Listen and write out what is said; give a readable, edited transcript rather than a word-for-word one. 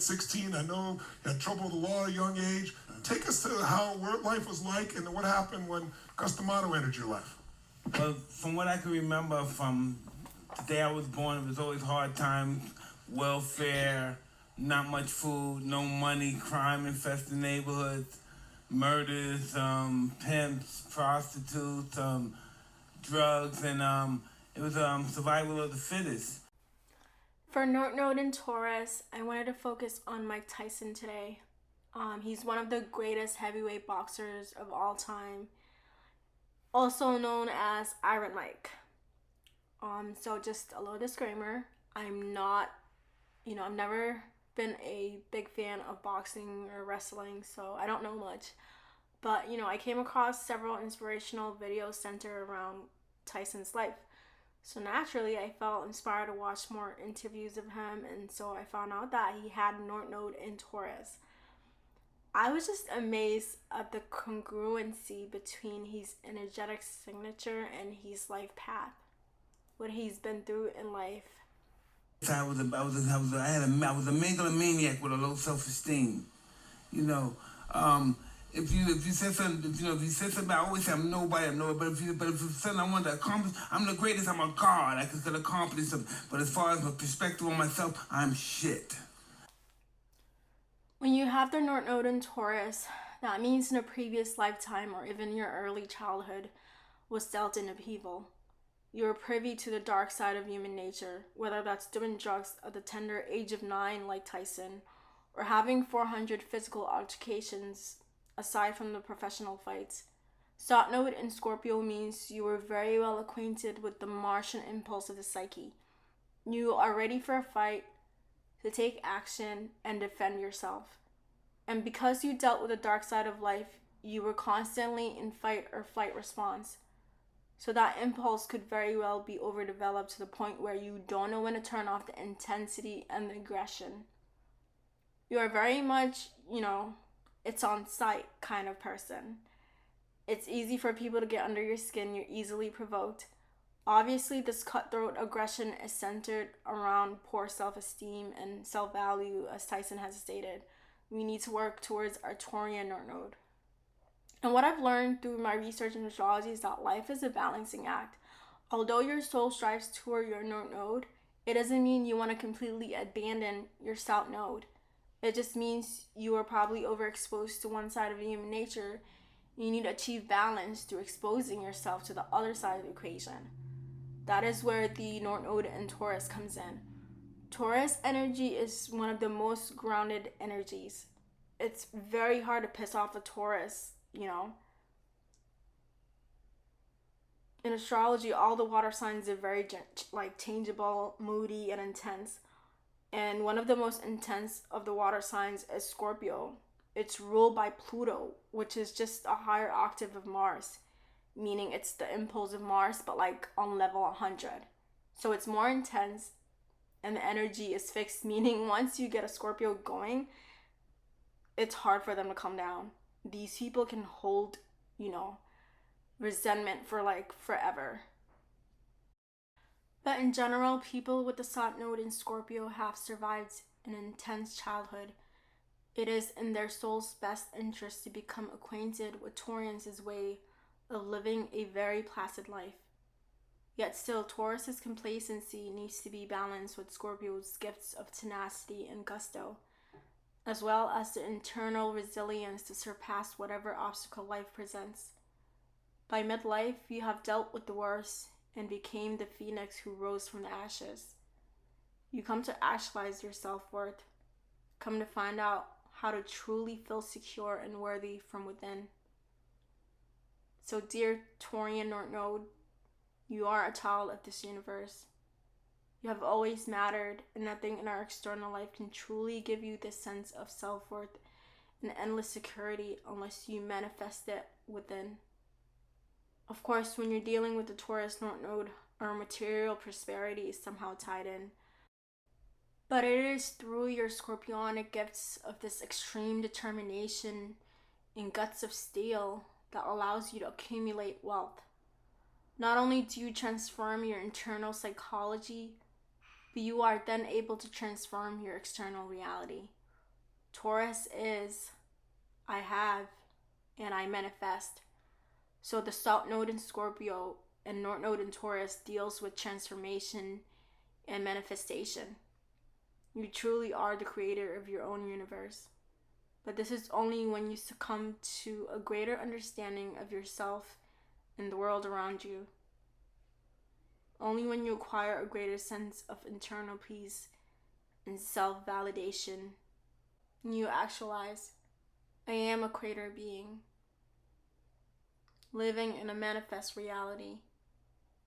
at 16. I know you had trouble with the law at a young age. Take us to how life was like and what happened when Customato entered your life. Well, from what I can remember from the day I was born, it was always hard times, welfare, not much food, no money, crime-infested neighborhoods, murders, pimps, prostitutes, drugs, and it was survival of the fittest. For North Node and Taurus, I wanted to focus on Mike Tyson today. He's one of the greatest heavyweight boxers of all time, also known as Iron Mike. So just a little disclaimer, I'm not, I've never been a big fan of boxing or wrestling, so I don't know much. But, I came across several inspirational videos centered around Tyson's life. So naturally, I felt inspired to watch more interviews of him, and so I found out that he had North Node in Taurus. I was just amazed at the congruency between his energetic signature and his life path, what he's been through in life. I was a megalomaniac with a low self-esteem. If you said something, I always say I'm nobody, but if it's something I want to accomplish, I'm the greatest. I'm a god. I could accomplish something. But as far as my perspective on myself, I'm shit. When you have the North Node in Taurus, that means in a previous lifetime or even your early childhood was dealt in upheaval. You are privy to the dark side of human nature, whether that's doing drugs at the tender age of 9 like Tyson, or having 400 physical altercations aside from the professional fights. South Node in Scorpio means you are very well acquainted with the Martian impulse of the psyche. You are ready for a fight, to take action and defend yourself. And because you dealt with the dark side of life, you were constantly in fight or flight response. So that impulse could very well be overdeveloped to the point where you don't know when to turn off the intensity and the aggression. You are very much, it's on sight kind of person. It's easy for people to get under your skin. You're easily provoked. Obviously, this cutthroat aggression is centered around poor self-esteem and self-value, as Tyson has stated. We need to work towards our Taurian North Node. And what I've learned through my research in astrology is that life is a balancing act. Although your soul strives toward your North Node, it doesn't mean you want to completely abandon your South Node. It just means you are probably overexposed to one side of human nature. You need to achieve balance through exposing yourself to the other side of the equation. That is where the North Node in Taurus comes in. Taurus energy is one of the most grounded energies. It's very hard to piss off a Taurus, In astrology, all the water signs are very changeable, moody, and intense. And one of the most intense of the water signs is Scorpio. It's ruled by Pluto, which is just a higher octave of Mars, meaning it's the impulse of Mars, but on level 100. So it's more intense, and the energy is fixed, meaning once you get a Scorpio going, it's hard for them to come down. These people can hold, resentment for forever. But in general, people with the South Node in Scorpio have survived an intense childhood. It is in their soul's best interest to become acquainted with Taurus's way of living a very placid life. Yet still, Taurus's complacency needs to be balanced with Scorpio's gifts of tenacity and gusto, as well as the internal resilience to surpass whatever obstacle life presents. By midlife, you have dealt with the worst and became the phoenix who rose from the ashes. You come to actualize your self-worth, come to find out how to truly feel secure and worthy from within. So dear Taurian North Node, you are a child of this universe. You have always mattered, and nothing in our external life can truly give you this sense of self-worth and endless security unless you manifest it within. Of course, when you're dealing with the Taurus North Node, our material prosperity is somehow tied in. But it is through your scorpionic gifts of this extreme determination and guts of steel that allows you to accumulate wealth. Not only do you transform your internal psychology, but you are then able to transform your external reality. Taurus is I have and I manifest. So the South Node in Scorpio and North Node in Taurus deals with transformation and manifestation. You truly are the creator of your own universe. But this is only when you succumb to a greater understanding of yourself and the world around you. Only when you acquire a greater sense of internal peace and self-validation, you actualize, I am a creator being, living in a manifest reality.